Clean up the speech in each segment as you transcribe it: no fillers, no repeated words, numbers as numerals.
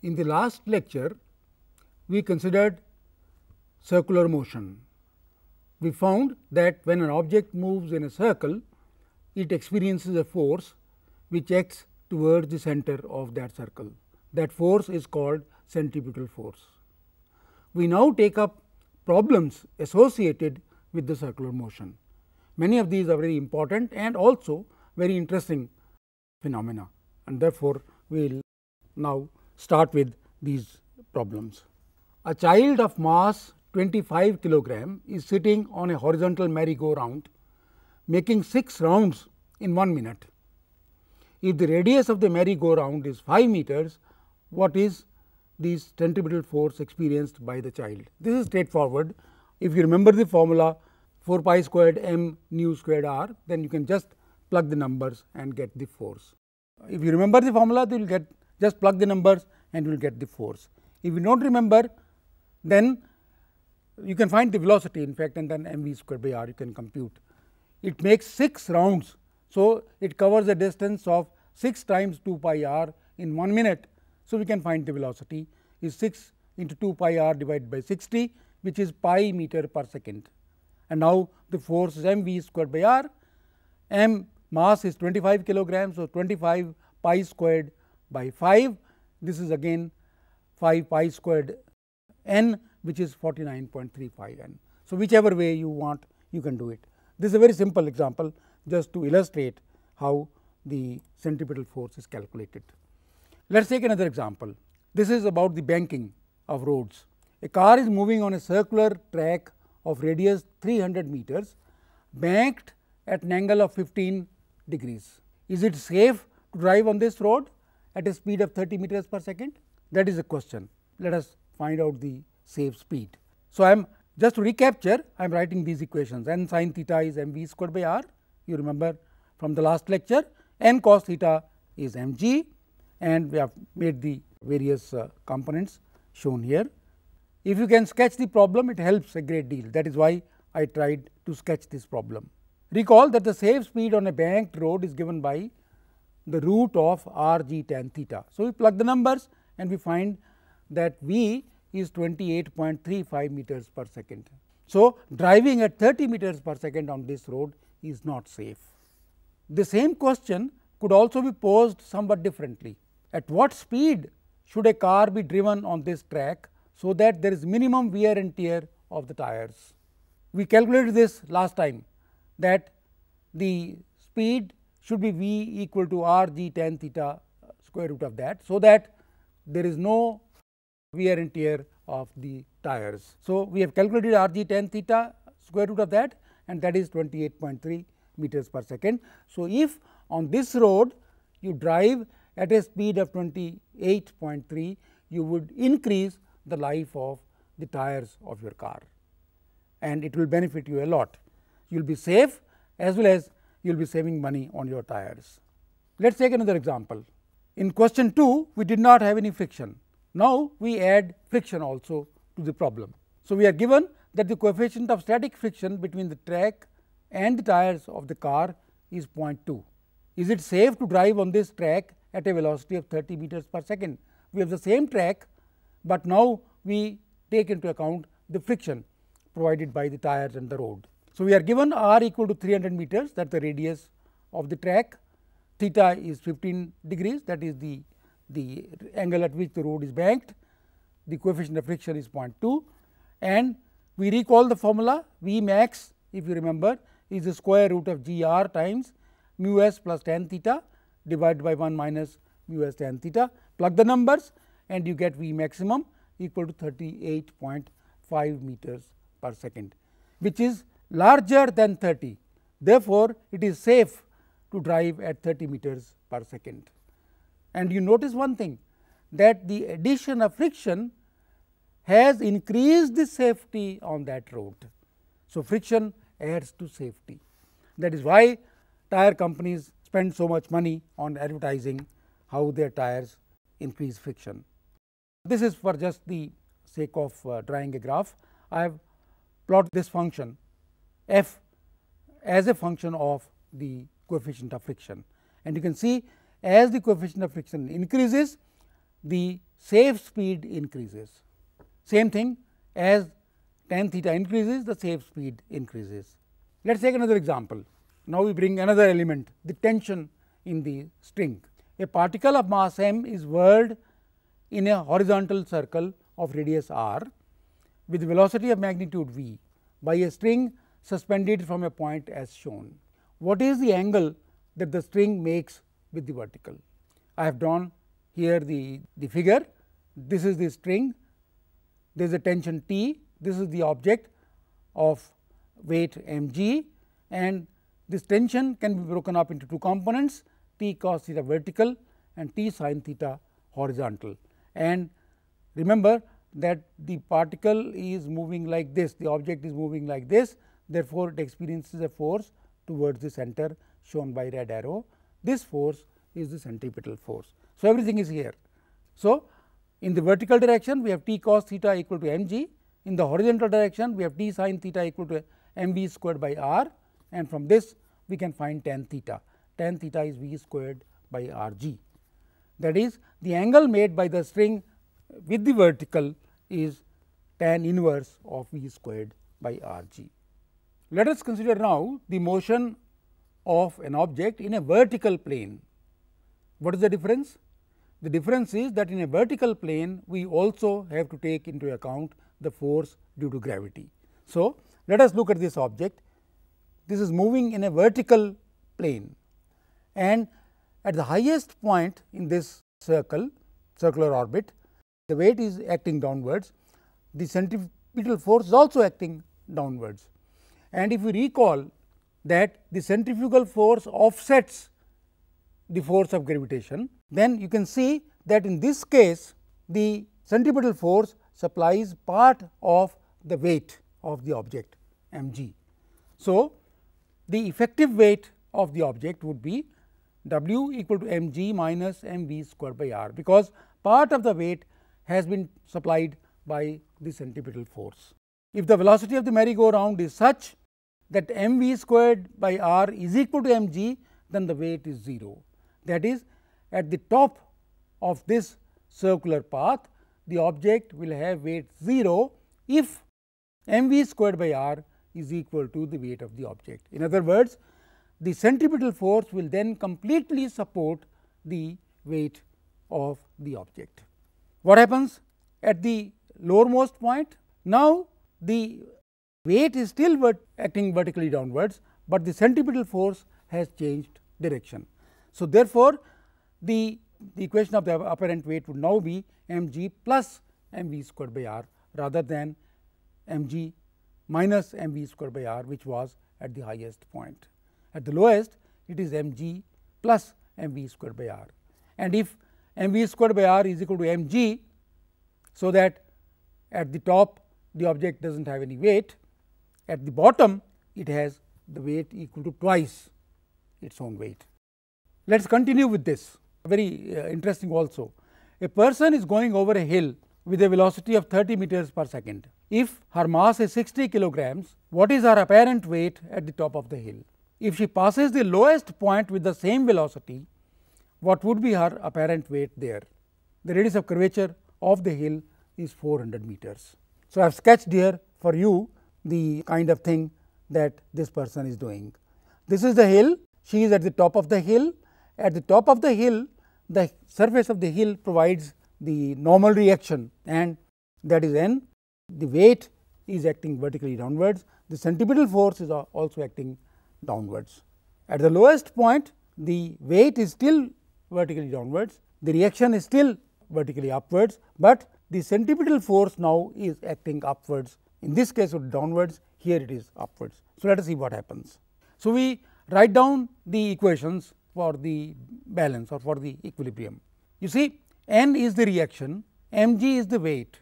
In the last lecture, we considered circular motion. We found that when an object moves in a circle, it experiences a force which acts towards the center of that circle. That force is called centripetal force. We now take up problems associated with the circular motion. Many of these are very important and also very interesting phenomena, and therefore, we will now start with these problems. A child of mass 25 kilogram is sitting on a horizontal merry-go-round making 6 rounds in 1 minute. If the radius of the merry-go-round is 5 meters, what is the centripetal force experienced by the child? This is straightforward. If you remember the formula 4 pi squared m nu squared r, then you can just plug the numbers and get the force. If you remember the formula, you will get just plug the numbers and you will get the force. If you do not remember, then you can find the velocity in fact, and then mv squared by r you can compute. It makes 6 rounds. So, it covers a distance of 6 times 2 pi r in 1 minute. So, we can find the velocity is 6 into 2 pi r divided by 60, which is pi meter per second. And now, the force is mv squared by r, m mass is 25 kilograms. So, 25 pi squared by 5, this is again 5 pi squared n, which is 49.35 n. So, whichever way you want, you can do it. This is a very simple example just to illustrate how the centripetal force is calculated. Let us take another example. This is about the banking of roads. A car is moving on a circular track of radius 300 meters banked at an angle of 15 degrees. Is it safe to drive on this road at a speed of 30 meters per second? That is the question. Let us find out the safe speed. So, I am just to recapture, I am writing these equations. N sin theta is mv squared by r. You remember from the last lecture, n cos theta is mg, and we have made the various components shown here. If you can sketch the problem, it helps a great deal. That is why I tried to sketch this problem. Recall that the safe speed on a banked road is given by the root of r g tan theta. So, we plug the numbers and we find that v is 28.35 meters per second. So, driving at 30 meters per second on this road is not safe. The same question could also be posed somewhat differently. At what speed should a car be driven on this track, so that there is minimum wear and tear of the tires? We calculated this last time, that the speed should be v equal to r g tan theta square root of that. So, that there is no wear and tear of the tires. So, we have calculated r g tan theta square root of that, and that is 28.3 meters per second. So, if on this road you drive at a speed of 28.3, you would increase the life of the tires of your car, and it will benefit you a lot. You will be safe as well as you will be saving money on your tires. Let us take another example. In question 2, we did not have any friction. Now, we add friction also to the problem. So, we are given that the coefficient of static friction between the track and the tires of the car is 0.2. Is it safe to drive on this track at a velocity of 30 meters per second? We have the same track, but now we take into account the friction provided by the tires and the road. So, we are given r equal to 300 meters, that is the radius of the track, theta is 15 degrees, that is the angle at which the road is banked, the coefficient of friction is 0.2, and we recall the formula V max, if you remember, is the square root of g r times mu s plus tan theta divided by 1 minus mu s tan theta. Plug the numbers and you get V maximum equal to 38.5 meters per second, which is larger than 30. Therefore, it is safe to drive at 30 meters per second. And you notice one thing, that the addition of friction has increased the safety on that road. So, friction adds to safety. That is why tire companies spend so much money on advertising how their tires increase friction. This is for just the sake of drawing a graph. I have plotted this function f as a function of the coefficient of friction, and you can see as the coefficient of friction increases, the safe speed increases. Same thing, as tan theta increases, the safe speed increases. Let us take another example. Now, we bring another element, the tension in the string. A particle of mass m is whirled in a horizontal circle of radius r with velocity of magnitude v by a string suspended from a point as shown. What is the angle that the string makes with the vertical? I have drawn here the figure. This is the string, there is a tension T, this is the object of weight mg, and this tension can be broken up into two components, T cos theta vertical and T sin theta horizontal. And remember that the particle is moving like this, the object is moving like this, therefore, it experiences a force towards the center shown by red arrow. This force is the centripetal force. So, everything is here. So, in the vertical direction we have T cos theta equal to mg, in the horizontal direction we have T sin theta equal to mv squared by r, and from this we can find tan theta. Tan theta is v squared by rg. That is, the angle made by the string with the vertical is tan inverse of v squared by rg. Let us consider now the motion of an object in a vertical plane. What is the difference? The difference is that in a vertical plane we also have to take into account the force due to gravity. So, let us look at this object. This is moving in a vertical plane, and at the highest point in this circular orbit, the weight is acting downwards, the centripetal force is also acting downwards. And if we recall that the centrifugal force offsets the force of gravitation, then you can see that in this case the centripetal force supplies part of the weight of the object mg. So, the effective weight of the object would be W equal to mg minus mv squared by r, because part of the weight has been supplied by the centripetal force. If the velocity of the merry-go-round is such that mv squared by r is equal to mg, then the weight is 0. That is, at the top of this circular path, the object will have weight 0 if mv squared by r is equal to the weight of the object. In other words, the centripetal force will then completely support the weight of the object. What happens at the lowermost point? Now, the weight is still acting vertically downwards, but the centripetal force has changed direction. So, therefore, the equation of the apparent weight would now be mg plus mv squared by r rather than mg minus mv squared by r, which was at the highest point. At the lowest, it is mg plus mv squared by r, and if mv squared by r is equal to mg, so that at the top the object does not have any weight, at the bottom it has the weight equal to twice its own weight. Let us continue with this, very interesting also. A person is going over a hill with a velocity of 30 meters per second. If her mass is 60 kilograms, what is her apparent weight at the top of the hill? If she passes the lowest point with the same velocity, what would be her apparent weight there? The radius of curvature of the hill is 400 meters. So, I have sketched here for you the kind of thing that this person is doing. This is the hill, she is at the top of the hill. At the top of the hill, the surface of the hill provides the normal reaction, and that is n. The weight is acting vertically downwards, the centripetal force is also acting downwards. At the lowest point, the weight is still vertically downwards, the reaction is still vertically upwards, but the centripetal force now is acting upwards. In this case it is downwards, here it is upwards. So, let us see what happens. So, we write down the equations for the balance or for the equilibrium. You see, n is the reaction, mg is the weight,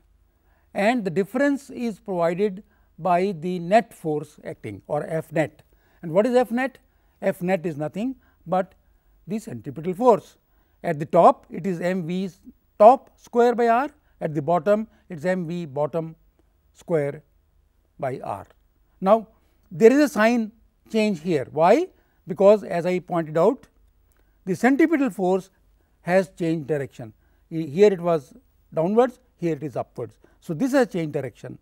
and the difference is provided by the net force acting, or F net. And what is F net? F net is nothing but the centripetal force. At the top it is mv top square by r, at the bottom it is mv bottom square by r. Now, there is a sign change here. Why? Because as I pointed out, the centripetal force has changed direction. Here it was downwards, here it is upwards. So, this has changed direction,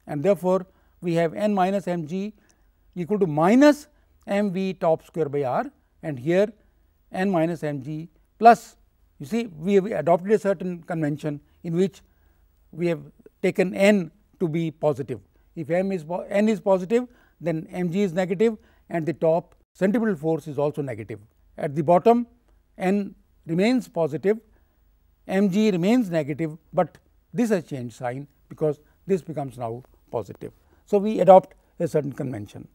and therefore, we have n minus m g equal to minus m v top square by r, and here n minus m g plus. You see, we have adopted a certain convention in which we have taken n to be positive. If n is positive, then m g is negative, and the top centripetal force is also negative. At the bottom, n remains positive, m g remains negative, but this has changed sign because this becomes now positive. So, we adopt a certain convention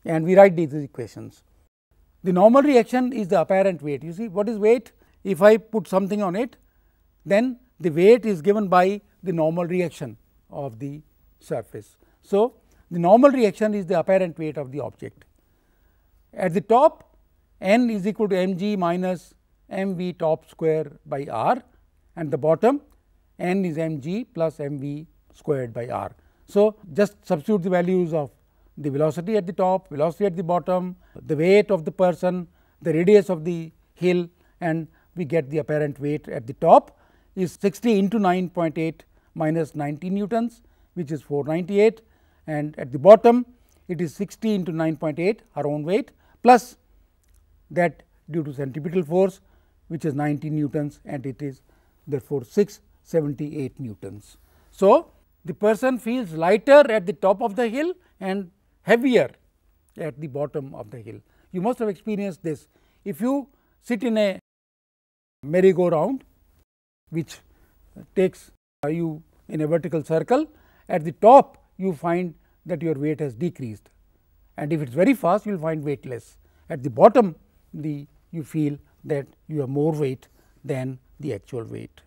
and we write these equations. The normal reaction is the apparent weight. You see, what is weight? If I put something on it, then the weight is given by the normal reaction of the surface. So, the normal reaction is the apparent weight of the object. At the top, n is equal to m g minus m v top square by r, and the bottom n is m g plus m v squared by r. So, just substitute the values of the velocity at the top, velocity at the bottom, the weight of the person, the radius of the hill, and we get the apparent weight at the top is 60 into 9.8 minus 90 newtons, which is 498, and at the bottom it is 60 into 9.8 our own weight, plus that due to centripetal force, which is 90 newtons, and it is therefore 678 newtons. So, the person feels lighter at the top of the hill and heavier at the bottom of the hill. You must have experienced this. If you sit in a merry-go-round which takes you in a vertical circle, at the top you find that your weight has decreased, and if it is very fast you will find weight less. At the bottom you feel that you have more weight than the actual weight.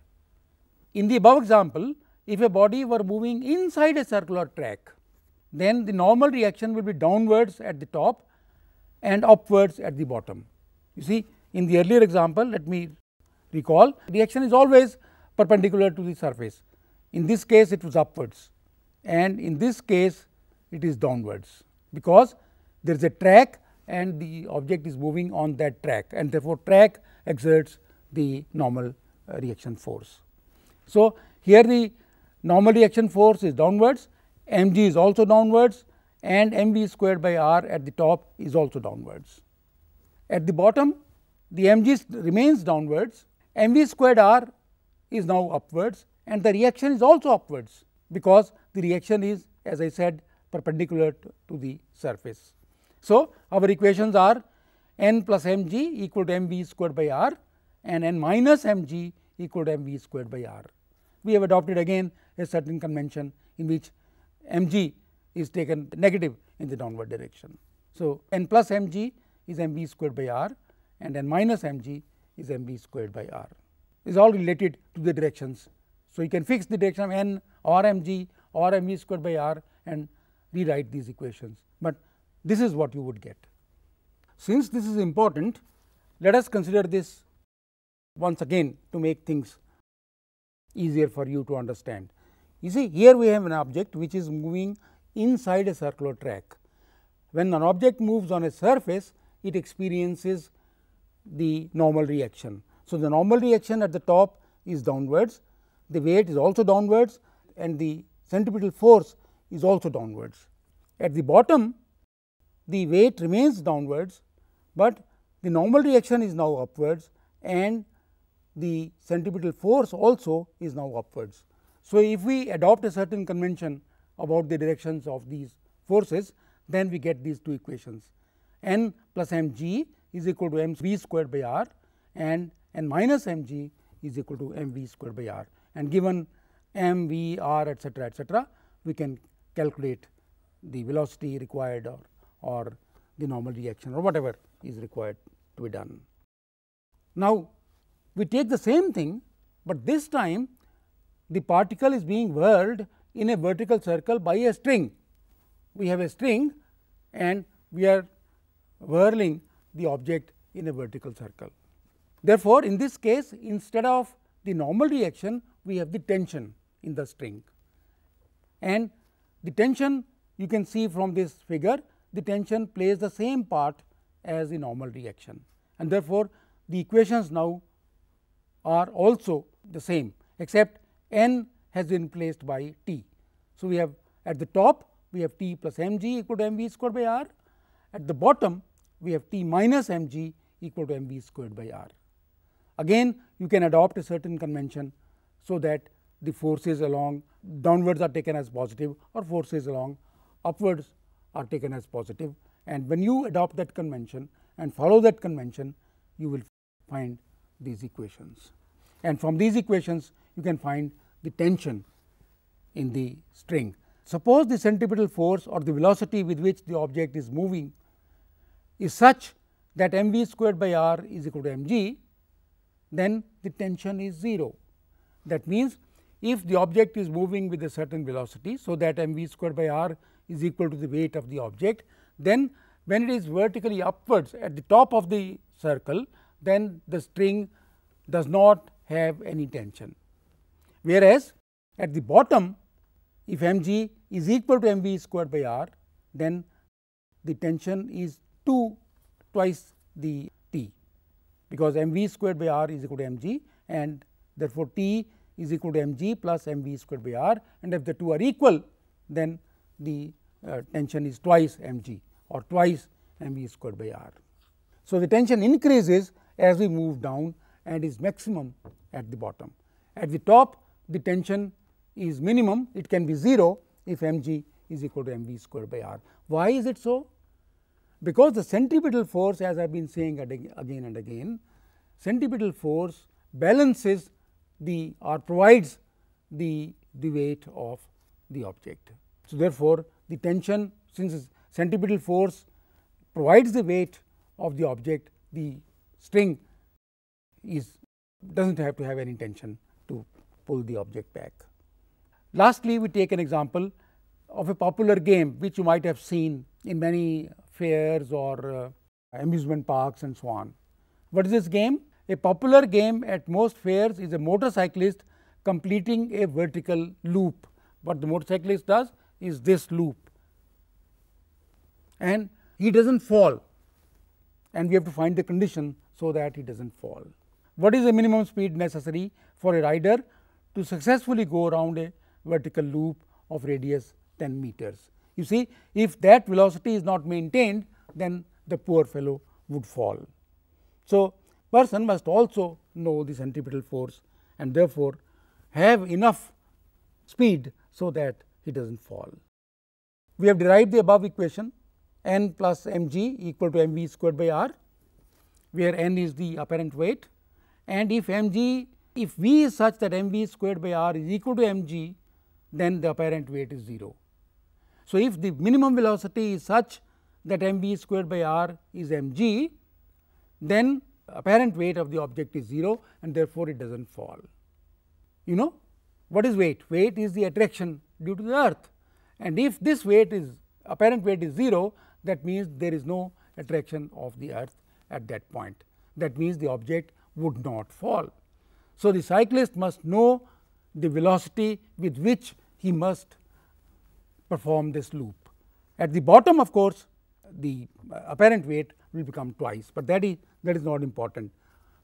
In the above example, if a body were moving inside a circular track, then the normal reaction will be downwards at the top and upwards at the bottom. You see, in the earlier example, let me recall, reaction is always perpendicular to the surface. In this case it was upwards, and in this case it is downwards, because there is a track and the object is moving on that track, and therefore, track exerts the normal reaction force. So, here the normal reaction force is downwards, m g is also downwards, and m v squared by r at the top is also downwards. At the bottom, the m g remains downwards, m v squared r is now upwards, and the reaction is also upwards, because the reaction is, as I said, perpendicular to the surface. So, our equations are n plus m g equal to m v squared by r and n minus m g equal to m v squared by r. We have adopted again a certain convention in which m g is taken negative in the downward direction. So, n plus m g is m v squared by r and n minus m g is m v squared by r. It is all related to the directions. So, you can fix the direction of n or m g or m v squared by r and rewrite these equations, but this is what you would get. Since this is important, let us consider this once again to make things easier for you to understand. You see, here we have an object which is moving inside a circular track. When an object moves on a surface, it experiences the normal reaction. So, the normal reaction at the top is downwards, the weight is also downwards, and the centripetal force is also downwards. At the bottom, the weight remains downwards, but the normal reaction is now upwards, and the centripetal force also is now upwards. So, if we adopt a certain convention about the directions of these forces, then we get these two equations. N plus m g is equal to m v squared by r, and n minus m g is equal to m v squared by r, and given m, v, r, etc., we can calculate the velocity required or the normal reaction or whatever is required to be done. Now, we take the same thing, but this time the particle is being whirled in a vertical circle by a string. We have a string and we are whirling the object in a vertical circle. Therefore, in this case, instead of the normal reaction, we have the tension in the string, and the tension you can see from this figure the tension plays the same part as the normal reaction, and therefore, the equations now are also the same, except n has been replaced by T. So, we have at the top we have T plus m g equal to m v squared by r, at the bottom we have T minus m g equal to m v squared by r. Again you can adopt a certain convention, so that the forces along downwards are taken as positive or forces along upwards are taken as positive, and when you adopt that convention and follow that convention, you will find these equations, and from these equations you can find the tension in the string. Suppose the centripetal force or the velocity with which the object is moving is such that m v squared by r is equal to m g, then the tension is 0. That means, if the object is moving with a certain velocity, so that m v squared by r is equal to the weight of the object, then when it is vertically upwards at the top of the circle, then the string does not have any tension. Whereas, at the bottom, if m g is equal to m v squared by r, then the tension is twice the T, because m v squared by r is equal to m g, and therefore, T is equal to m g plus m v squared by r, and if the two are equal, then the tension is twice m g or twice m v squared by r. So, the tension increases as we move down and is maximum at the bottom. At the top, the tension is minimum, it can be 0 if m g is equal to m v squared by r. Why is it so? Because the centripetal force, as I have been saying again and again, centripetal force balances the or provides the weight of the object. So, therefore, the tension, since centripetal force provides the weight of the object, the string does not have to have any tension to pull the object back. Lastly, we take an example of a popular game which you might have seen in many fairs or amusement parks and so on. What is this game? A popular game at most fairs is a motorcyclist completing a vertical loop. What the motorcyclist does is this loop, and he does not fall, and we have to find the condition so that he does not fall. What is the minimum speed necessary for a rider to successfully go around a vertical loop of radius 10 meters? You see, if that velocity is not maintained, then the poor fellow would fall. So, person must also know the centripetal force and therefore, have enough speed so that he does not fall. We have derived the above equation n plus m g equal to m v squared by r, where n is the apparent weight, and if v is such that m v squared by r is equal to m g, then the apparent weight is 0. So, if the minimum velocity is such that m v squared by r is m g, then apparent weight of the object is 0, and therefore, it does not fall. You know what is weight? Weight is the attraction due to the earth, and if this weight is apparent weight is 0, that means there is no attraction of the earth at that point. That means the object would not fall. So, the cyclist must know the velocity with which he must perform this loop. At the bottom, of course, the apparent weight will become twice, but that is not important.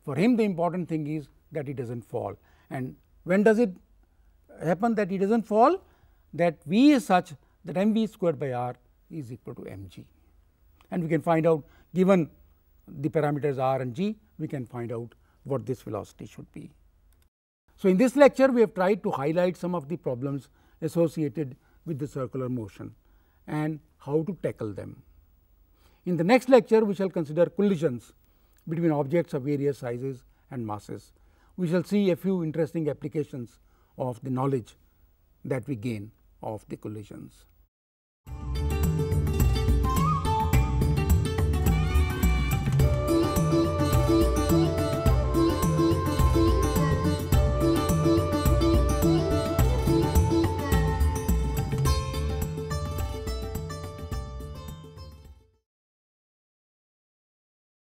For him, the important thing is that he does not fall. And when does it happen that he does not fall? That v is such that m v squared by r is equal to m g, and we can find out, given the parameters r and g, we can find out what this velocity should be. So, in this lecture, we have tried to highlight some of the problems associated with the circular motion and how to tackle them. In the next lecture, we shall consider collisions between objects of various sizes and masses. We shall see a few interesting applications of the knowledge that we gain of the collisions.